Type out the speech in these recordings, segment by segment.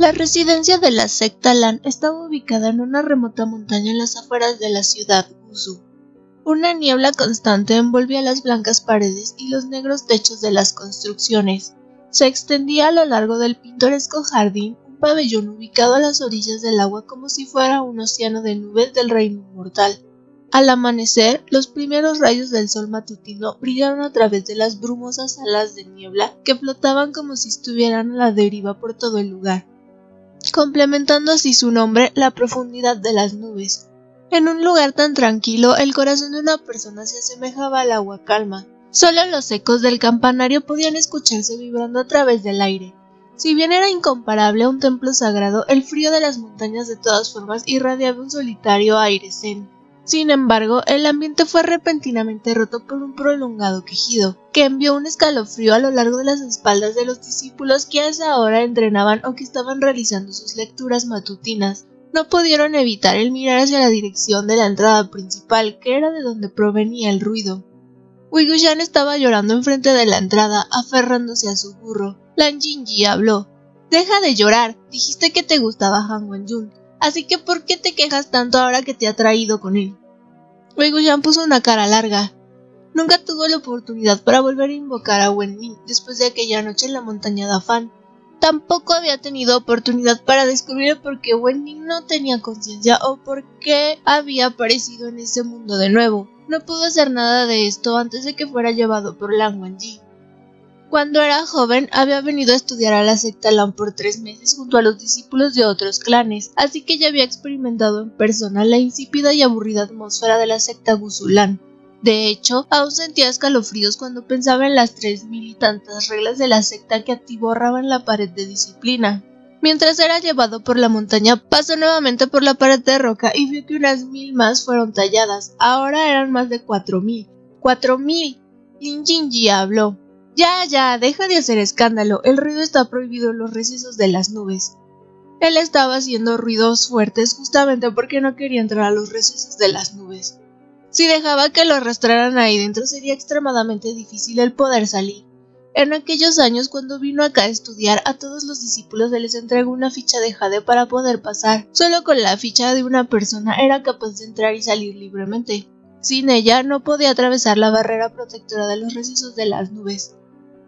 La residencia de la secta Lan estaba ubicada en una remota montaña en las afueras de la ciudad Gusu. Una niebla constante envolvía las blancas paredes y los negros techos de las construcciones. Se extendía a lo largo del pintoresco jardín un pabellón ubicado a las orillas del agua como si fuera un océano de nubes del reino inmortal. Al amanecer, los primeros rayos del sol matutino brillaron a través de las brumosas alas de niebla que flotaban como si estuvieran a la deriva por todo el lugar, complementando así su nombre, la profundidad de las nubes. En un lugar tan tranquilo, el corazón de una persona se asemejaba al agua calma. Solo los ecos del campanario podían escucharse vibrando a través del aire. Si bien era incomparable a un templo sagrado, el frío de las montañas de todas formas irradiaba un solitario aire zen. Sin embargo, el ambiente fue repentinamente roto por un prolongado quejido, que envió un escalofrío a lo largo de las espaldas de los discípulos que a esa hora entrenaban o que estaban realizando sus lecturas matutinas. No pudieron evitar el mirar hacia la dirección de la entrada principal, que era de donde provenía el ruido. Wei-Wuxian estaba llorando enfrente de la entrada, aferrándose a su burro. Lan Jingyi habló. «Deja de llorar, dijiste que te gustaba Han Wenjun, así que ¿por qué te quejas tanto ahora que te ha traído con él?» Wei-Wuxian puso una cara larga. Nunca tuvo la oportunidad para volver a invocar a Wen Ning después de aquella noche en la montaña de Fan. Tampoco había tenido oportunidad para descubrir por qué Wen Ning no tenía conciencia o por qué había aparecido en ese mundo de nuevo. No pudo hacer nada de esto antes de que fuera llevado por Lan Wangji. Cuando era joven, había venido a estudiar a la secta Lan por 3 meses junto a los discípulos de otros clanes, así que ya había experimentado en persona la insípida y aburrida atmósfera de la secta Gusu Lan. De hecho, aún sentía escalofríos cuando pensaba en las 3000 y tantas reglas de la secta que atiborraban la pared de disciplina. Mientras era llevado por la montaña, pasó nuevamente por la pared de roca y vio que unas 1000 más fueron talladas. Ahora eran más de 4000. ¡4000! Lan Jingyi habló. Ya, deja de hacer escándalo, el ruido está prohibido en los recesos de las nubes. Él estaba haciendo ruidos fuertes justamente porque no quería entrar a los recesos de las nubes. Si dejaba que lo arrastraran ahí dentro sería extremadamente difícil el poder salir. En aquellos años, cuando vino acá a estudiar, a todos los discípulos se les entregó una ficha de jade para poder pasar. Solo con la ficha de una persona era capaz de entrar y salir libremente. Sin ella, no podía atravesar la barrera protectora de los recesos de las nubes.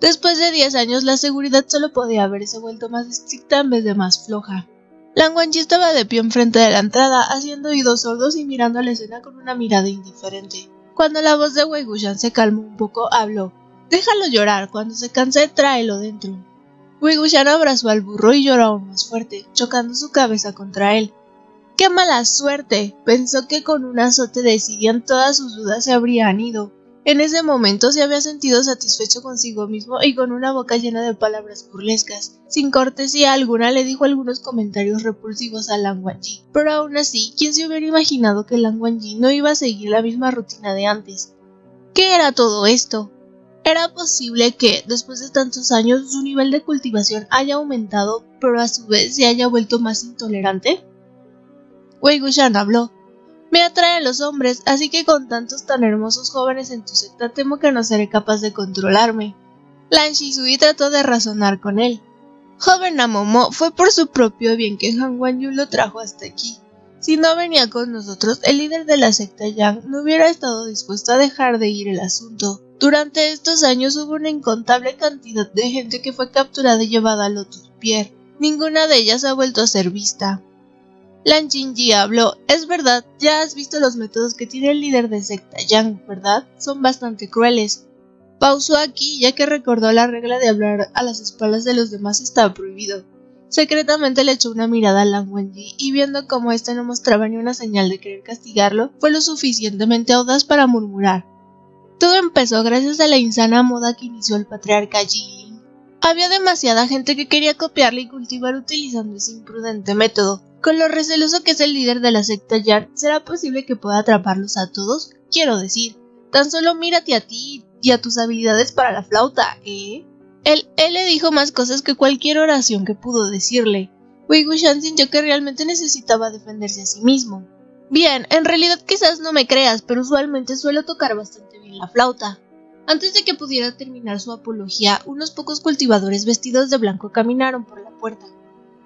Después de 10 años, la seguridad solo podía haberse vuelto más estricta en vez de más floja. Lan Wangji estaba de pie enfrente de la entrada, haciendo oídos sordos y mirando la escena con una mirada indiferente. Cuando la voz de Wei-Wuxian se calmó un poco, habló. «Déjalo llorar, cuando se canse, tráelo dentro». Wei-Wuxian abrazó al burro y lloró aún más fuerte, chocando su cabeza contra él. «¡Qué mala suerte!», pensó que con un azote de Zidian todas sus dudas se habrían ido. En ese momento se había sentido satisfecho consigo mismo y con una boca llena de palabras burlescas. Sin cortesía alguna le dijo algunos comentarios repulsivos a Lan Wangji, pero aún así, ¿quién se hubiera imaginado que Lan Wangji no iba a seguir la misma rutina de antes? ¿Qué era todo esto? ¿Era posible que, después de tantos años, su nivel de cultivación haya aumentado, pero a su vez se haya vuelto más intolerante? Wei-Wuxian habló. «Me atraen los hombres, así que con tantos tan hermosos jóvenes en tu secta temo que no seré capaz de controlarme». Lan Shizui trató de razonar con él. «Joven Amomo, fue por su propio bien que Han Wenjun lo trajo hasta aquí. Si no venía con nosotros, el líder de la secta Yang no hubiera estado dispuesto a dejar de ir el asunto. Durante estos años hubo una incontable cantidad de gente que fue capturada y llevada a Lotus Pier. Ninguna de ellas ha vuelto a ser vista». Lan Jingyi habló. «Es verdad, ya has visto los métodos que tiene el líder de secta Yang, ¿verdad? Son bastante crueles». Pausó aquí, ya que recordó la regla de hablar a las espaldas de los demás estaba prohibido. Secretamente le echó una mirada a Lan Wangji y viendo cómo éste no mostraba ni una señal de querer castigarlo, fue lo suficientemente audaz para murmurar. Todo empezó gracias a la insana moda que inició el patriarca Jilin. Había demasiada gente que quería copiarle y cultivar utilizando ese imprudente método. Con lo receloso que es el líder de la secta Yang, ¿será posible que pueda atraparlos a todos? Quiero decir, tan solo mírate a ti y a tus habilidades para la flauta, ¿eh? Él le dijo más cosas que cualquier oración que pudo decirle. Wei-Wuxian sintió que realmente necesitaba defenderse a sí mismo. Bien, en realidad quizás no me creas, pero usualmente suelo tocar bastante bien la flauta. Antes de que pudiera terminar su apología, unos pocos cultivadores vestidos de blanco caminaron por la puerta.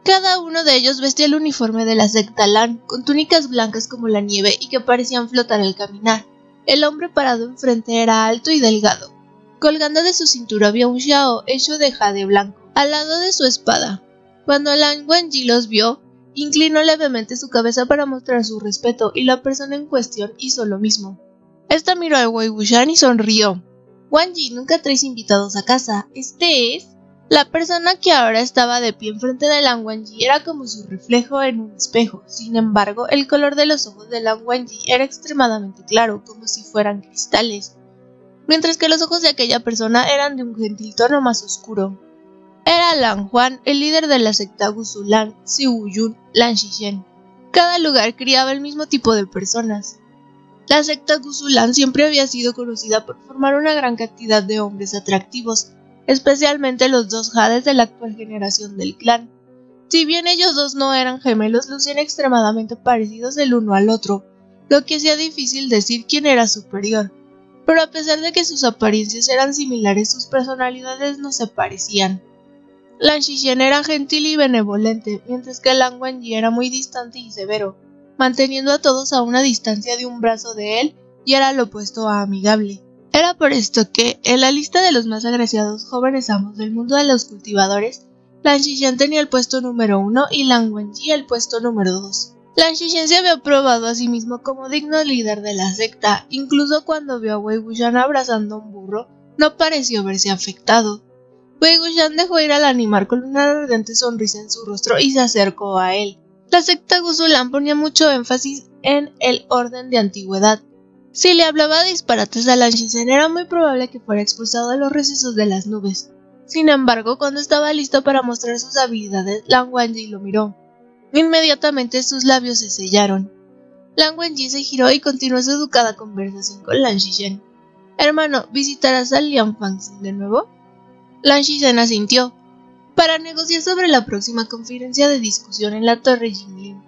Cada uno de ellos vestía el uniforme de la secta Lan, con túnicas blancas como la nieve y que parecían flotar al caminar. El hombre parado enfrente era alto y delgado. Colgando de su cintura había un xiao hecho de jade blanco, al lado de su espada. Cuando Lan Wangji los vio, inclinó levemente su cabeza para mostrar su respeto y la persona en cuestión hizo lo mismo. Esta miró a Wei Wuxian y sonrió. Wangji, nunca traes invitados a casa. Este es... La persona que ahora estaba de pie enfrente de Lan Wangji era como su reflejo en un espejo. Sin embargo, el color de los ojos de Lan Wangji era extremadamente claro, como si fueran cristales, mientras que los ojos de aquella persona eran de un gentil tono más oscuro. Era Lan Huan, el líder de la secta Gusu Lan, Siwu Yun, Lan Xizhen. Cada lugar criaba el mismo tipo de personas. La secta Gusu Lan siempre había sido conocida por formar una gran cantidad de hombres atractivos, especialmente los dos jades de la actual generación del clan. Si bien ellos dos no eran gemelos, lucían extremadamente parecidos el uno al otro, lo que hacía difícil decir quién era superior. Pero a pesar de que sus apariencias eran similares, sus personalidades no se parecían. Lan Xizhen era gentil y benevolente, mientras que Lan Wangji era muy distante y severo, manteniendo a todos a una distancia de un brazo de él, y era lo opuesto a amigable. Era por esto que, en la lista de los más agraciados jóvenes amos del mundo de los cultivadores, Lan Xizhen tenía el puesto número 1 y Lan Wangji el puesto número 2. Lan Xizhen se había probado a sí mismo como digno líder de la secta, incluso cuando vio a Wei Wuxian abrazando a un burro, no pareció verse afectado. Wei Wuxian dejó ir al animal con una arrogante sonrisa en su rostro y se acercó a él. La secta Gusu Lan ponía mucho énfasis en el orden de antigüedad. Si le hablaba disparates a Lan Xizhen, era muy probable que fuera expulsado de los recesos de las nubes. Sin embargo, cuando estaba listo para mostrar sus habilidades, Lan Wangji lo miró. Inmediatamente sus labios se sellaron. Lan Wangji se giró y continuó su educada conversación con Lan Xizhen. «Hermano, ¿visitarás a Lian Fangxing de nuevo?» Lan Xizhen asintió. Para negociar sobre la próxima conferencia de discusión en la torre Jingling.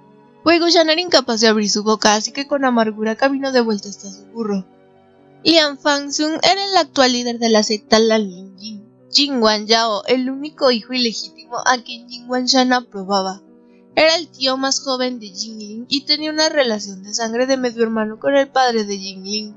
Wei Wuxian era incapaz de abrir su boca, así que con amargura caminó de vuelta hasta su burro. Lian Fangxing era el actual líder de la secta Lan Lingjing, Jing Wanyao, el único hijo ilegítimo a quien Jing Wanshan aprobaba. Era el tío más joven de Jingling y tenía una relación de sangre de medio hermano con el padre de Jingling,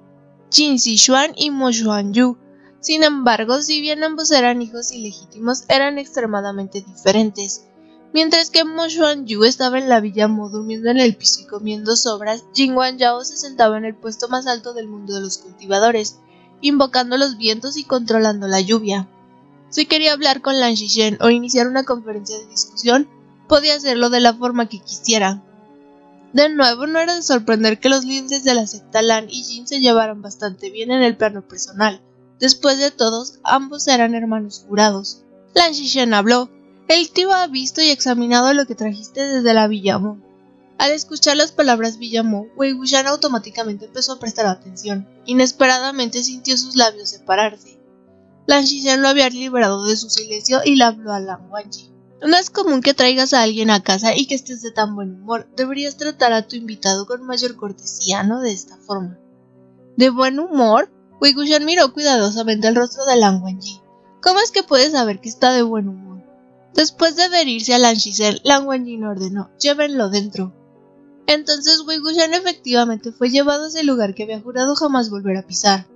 Jin Zixuan y Mo Xuanyu. Sin embargo, si bien ambos eran hijos ilegítimos, eran extremadamente diferentes. Mientras que Mo Xuanyu estaba en la villa Mo durmiendo en el piso y comiendo sobras, Jing Wanyao se sentaba en el puesto más alto del mundo de los cultivadores, invocando los vientos y controlando la lluvia. Si quería hablar con Lan Xizhen o iniciar una conferencia de discusión, podía hacerlo de la forma que quisiera. De nuevo, no era de sorprender que los líderes de la secta Lan y Jin se llevaran bastante bien en el plano personal. Después de todos, ambos eran hermanos jurados. Lan Xizhen habló. «El tío ha visto y examinado lo que trajiste desde la Villa Mo». Al escuchar las palabras Villa Mo, Wei Wuxian automáticamente empezó a prestar atención. Inesperadamente sintió sus labios separarse. Lan Xizhen lo había liberado de su silencio y le habló a Lan Wangji. «No es común que traigas a alguien a casa y que estés de tan buen humor. Deberías tratar a tu invitado con mayor cortesía, no de esta forma». «¿De buen humor?». Wei Wuxian miró cuidadosamente el rostro de Lan Wangji. «¿Cómo es que puedes saber que está de buen humor?». Después de adherirse a Lan Xizhen, Lan Wangji ordenó: «Llévenlo dentro». Entonces Wei Wuxian efectivamente fue llevado a ese lugar que había jurado jamás volver a pisar.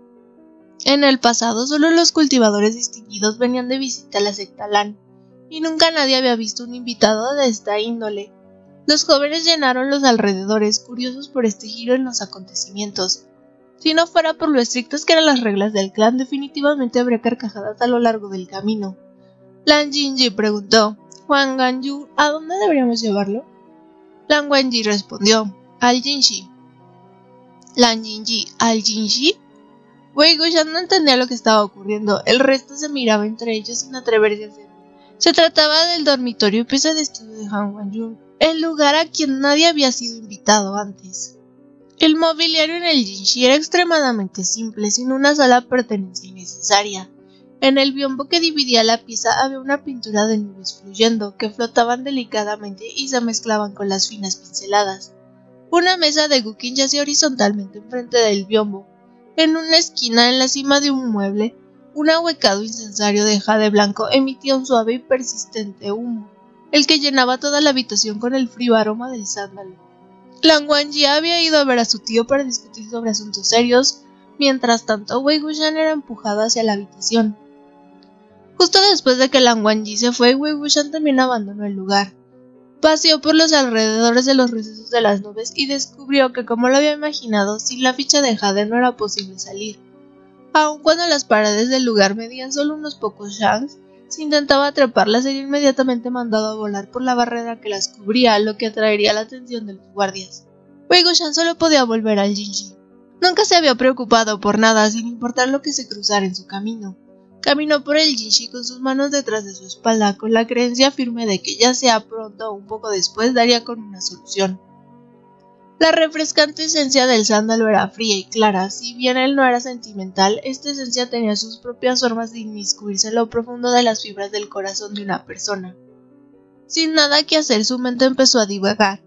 En el pasado, solo los cultivadores distinguidos venían de visita a la secta Lan, y nunca nadie había visto un invitado de esta índole. Los jóvenes llenaron los alrededores, curiosos por este giro en los acontecimientos. Si no fuera por lo estrictas que eran las reglas del clan, definitivamente habría carcajadas a lo largo del camino. Lan Jinji preguntó: «Huang Ganyu, ¿a dónde deberíamos llevarlo?». Lan Wangji respondió: «Al Jinji». Lan Jinji: «¿Al Jinji?». Wei Wuxian no entendía lo que estaba ocurriendo. El resto se miraba entre ellos sin atreverse a hacer. Se trataba del dormitorio y pieza de estudio de Han Wanyu, el lugar a quien nadie había sido invitado antes. El mobiliario en el Jinji era extremadamente simple, sin una sola pertenencia innecesaria. En el biombo que dividía la pieza había una pintura de nubes fluyendo, que flotaban delicadamente y se mezclaban con las finas pinceladas. Una mesa de guqin yacía horizontalmente enfrente del biombo. En una esquina, en la cima de un mueble, un ahuecado incensario de jade blanco emitía un suave y persistente humo. el que llenaba toda la habitación con el frío aroma del sándalo. Lan Wangji había ido a ver a su tío para discutir sobre asuntos serios, mientras tanto Wei Wuxian era empujado hacia la habitación. Justo después de que Lan Wangji se fue, Wei Wuxian también abandonó el lugar. Paseó por los alrededores de los recesos de las nubes y descubrió que, como lo había imaginado, sin la ficha de Jade no era posible salir. Aun cuando las paredes del lugar medían solo unos pocos shangs, si intentaba treparlas sería inmediatamente mandado a volar por la barrera que las cubría, lo que atraería la atención de los guardias. Wei Wuxian solo podía volver al Jinji. Nunca se había preocupado por nada, sin importar lo que se cruzara en su camino. Caminó por el Jinji con sus manos detrás de su espalda, con la creencia firme de que ya sea pronto o un poco después daría con una solución. La refrescante esencia del sándalo era fría y clara. Si bien él no era sentimental, esta esencia tenía sus propias formas de inmiscuirse en lo profundo de las fibras del corazón de una persona. Sin nada que hacer, su mente empezó a divagar.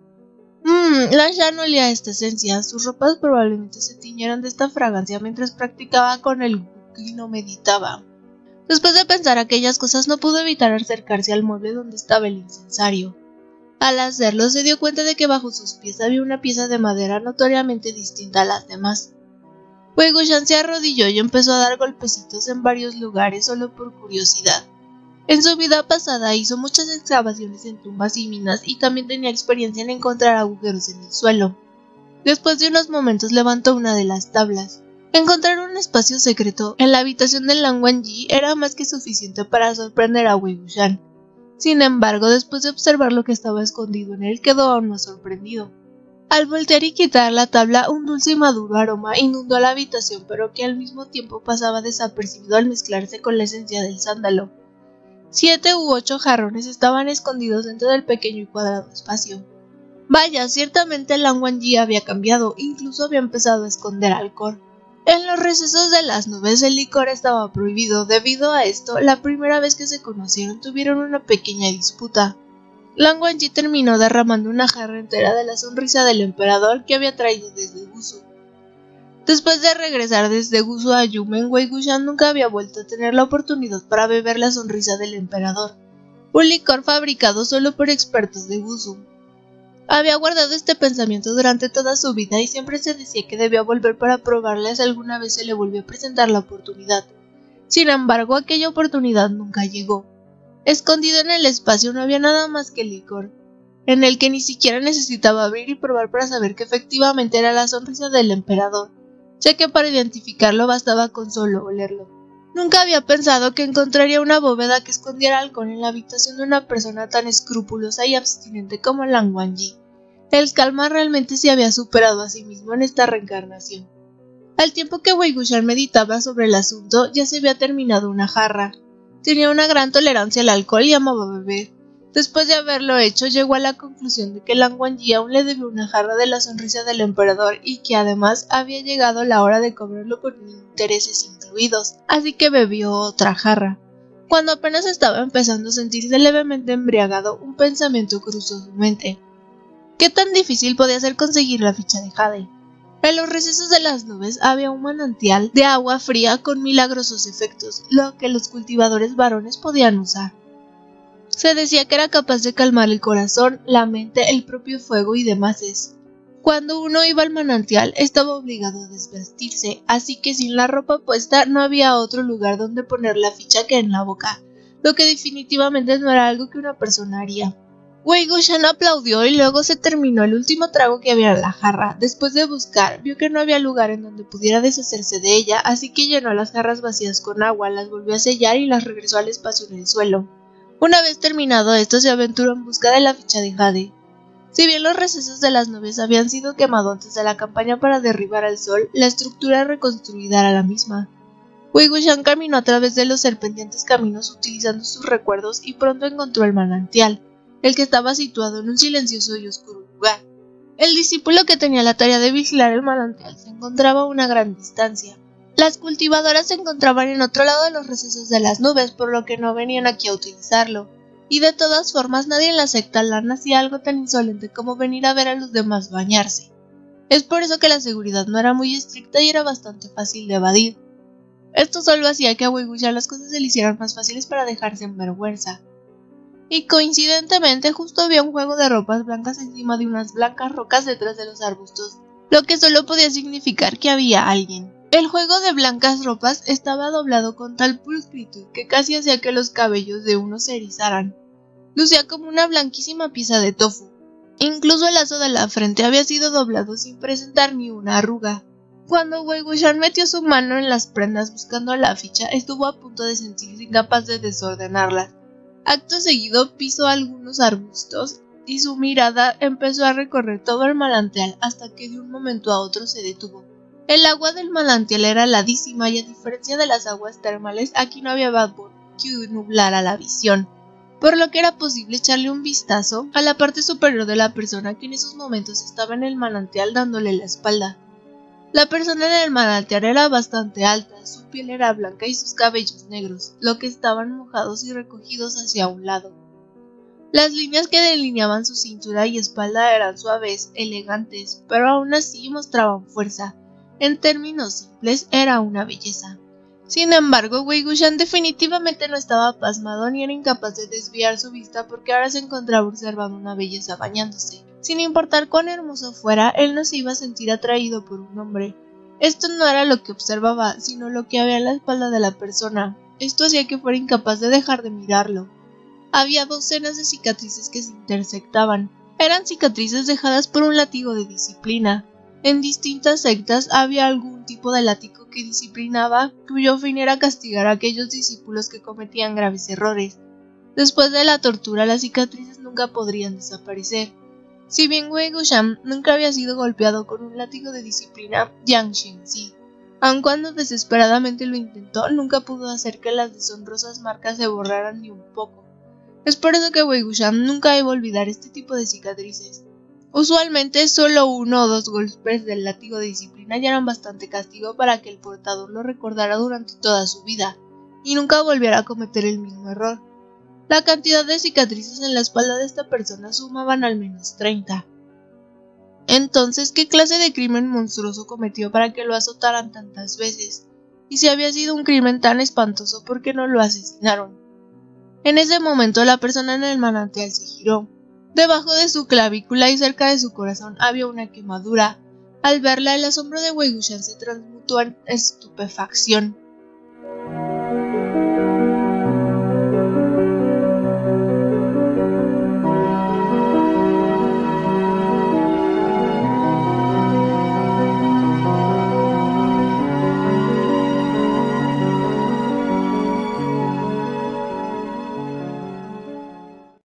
Lan Shan olía esta esencia. Sus ropas probablemente se tiñeron de esta fragancia mientras practicaba con el Wukong y no meditaba. Después de pensar aquellas cosas, no pudo evitar acercarse al mueble donde estaba el incensario. Al hacerlo, se dio cuenta de que bajo sus pies había una pieza de madera notoriamente distinta a las demás. Wei Wuxian se arrodilló y empezó a dar golpecitos en varios lugares solo por curiosidad. En su vida pasada hizo muchas excavaciones en tumbas y minas y también tenía experiencia en encontrar agujeros en el suelo. Después de unos momentos levantó una de las tablas. Encontrar un espacio secreto en la habitación de Lan Wangji era más que suficiente para sorprender a Wei Wuxian. Sin embargo, después de observar lo que estaba escondido en él, quedó aún más sorprendido. Al voltear y quitar la tabla, un dulce y maduro aroma inundó la habitación, pero que al mismo tiempo pasaba desapercibido al mezclarse con la esencia del sándalo. 7 u 8 jarrones estaban escondidos dentro del pequeño y cuadrado espacio. Vaya, ciertamente Lan Wangji había cambiado, incluso había empezado a esconder alcohol. En los recesos de las nubes el licor estaba prohibido. Debido a esto, la primera vez que se conocieron tuvieron una pequeña disputa. Lan Wangji terminó derramando una jarra entera de la sonrisa del emperador que había traído desde Gusu. Después de regresar desde Gusu a Yumen, Wei Wuxian nunca había vuelto a tener la oportunidad para beber la sonrisa del emperador, un licor fabricado solo por expertos de Gusu. Había guardado este pensamiento durante toda su vida y siempre se decía que debía volver para probarle si alguna vez se le volvió a presentar la oportunidad. Sin embargo, aquella oportunidad nunca llegó. Escondido en el espacio no había nada más que licor, en el que ni siquiera necesitaba abrir y probar para saber que efectivamente era la sonrisa del emperador, ya que para identificarlo bastaba con solo olerlo. Nunca había pensado que encontraría una bóveda que escondiera alcohol en la habitación de una persona tan escrupulosa y abstinente como Lan Wangji. El calma realmente se había superado a sí mismo en esta reencarnación. Al tiempo que Wei Wuxian meditaba sobre el asunto, ya se había terminado una jarra. Tenía una gran tolerancia al alcohol y amaba beber. Después de haberlo hecho, llegó a la conclusión de que Lan Wangji aún le debía una jarra de la sonrisa del emperador y que además había llegado la hora de cobrarlo con intereses incluidos, así que bebió otra jarra. Cuando apenas estaba empezando a sentirse levemente embriagado, un pensamiento cruzó su mente. ¿Qué tan difícil podía ser conseguir la ficha de Jade? En los recesos de las nubes había un manantial de agua fría con milagrosos efectos, lo que los cultivadores varones podían usar. Se decía que era capaz de calmar el corazón, la mente, el propio fuego y demás. Cuando uno iba al manantial estaba obligado a desvestirse, así que sin la ropa puesta no había otro lugar donde poner la ficha que en la boca, lo que definitivamente no era algo que una persona haría. Wei Wuxian aplaudió y luego se terminó el último trago que había en la jarra. Después de buscar, vio que no había lugar en donde pudiera deshacerse de ella, así que llenó las jarras vacías con agua, las volvió a sellar y las regresó al espacio en el suelo. Una vez terminado esto, se aventuró en busca de la ficha de Jade. Si bien los recesos de las nubes habían sido quemados antes de la campaña para derribar al sol, la estructura reconstruida era la misma. Wei Wuxian caminó a través de los serpenteantes caminos utilizando sus recuerdos y pronto encontró el manantial, el que estaba situado en un silencioso y oscuro lugar. El discípulo que tenía la tarea de vigilar el manantial se encontraba a una gran distancia. Las cultivadoras se encontraban en otro lado de los recesos de las nubes, por lo que no venían aquí a utilizarlo. Y de todas formas, nadie en la secta Lan hacía algo tan insolente como venir a ver a los demás bañarse. Es por eso que la seguridad no era muy estricta y era bastante fácil de evadir. Esto solo hacía que a Wei Wuxian las cosas se le hicieran más fáciles para dejarse en vergüenza. y coincidentemente justo había un juego de ropas blancas encima de unas blancas rocas detrás de los arbustos, lo que solo podía significar que había alguien. El juego de blancas ropas estaba doblado con tal pulcritud que casi hacía que los cabellos de uno se erizaran. Lucía como una blanquísima pieza de tofu. Incluso el lazo de la frente había sido doblado sin presentar ni una arruga. Cuando Wei Wuxian metió su mano en las prendas buscando la ficha, estuvo a punto de sentirse incapaz de desordenarlas. Acto seguido pisó algunos arbustos y su mirada empezó a recorrer todo el manantial hasta que de un momento a otro se detuvo. El agua del manantial era heladísima y a diferencia de las aguas termales, aquí no había vapor que nublara la visión, por lo que era posible echarle un vistazo a la parte superior de la persona que en esos momentos estaba en el manantial dándole la espalda. La persona en el manantial era bastante alta, su piel era blanca y sus cabellos negros, lo que estaban mojados y recogidos hacia un lado. Las líneas que delineaban su cintura y espalda eran suaves, elegantes, pero aún así mostraban fuerza. En términos simples, era una belleza. Sin embargo, Wei Wuxian definitivamente no estaba pasmado ni era incapaz de desviar su vista porque ahora se encontraba observando una belleza bañándose. Sin importar cuán hermoso fuera, él no se iba a sentir atraído por un hombre. Esto no era lo que observaba, sino lo que había en la espalda de la persona. Esto hacía que fuera incapaz de dejar de mirarlo. Había docenas de cicatrices que se intersectaban. Eran cicatrices dejadas por un látigo de disciplina. En distintas sectas había algún tipo de látigo que disciplinaba, cuyo fin era castigar a aquellos discípulos que cometían graves errores. Después de la tortura, las cicatrices nunca podrían desaparecer. Si bien Wei Wuxian nunca había sido golpeado con un látigo de disciplina, Yang Shenxi, aun cuando desesperadamente lo intentó, nunca pudo hacer que las deshonrosas marcas se borraran ni un poco. Es por eso que Wei Wuxian nunca iba a olvidar este tipo de cicatrices. Usualmente solo 1 o 2 golpes del látigo de disciplina ya eran bastante castigo para que el portador lo recordara durante toda su vida y nunca volviera a cometer el mismo error. La cantidad de cicatrices en la espalda de esta persona sumaban al menos 30. Entonces, ¿qué clase de crimen monstruoso cometió para que lo azotaran tantas veces? Y si había sido un crimen tan espantoso, ¿por qué no lo asesinaron? En ese momento la persona en el manantial se giró. Debajo de su clavícula y cerca de su corazón había una quemadura. Al verla, el asombro de Wei Wuxian se transmutó en estupefacción.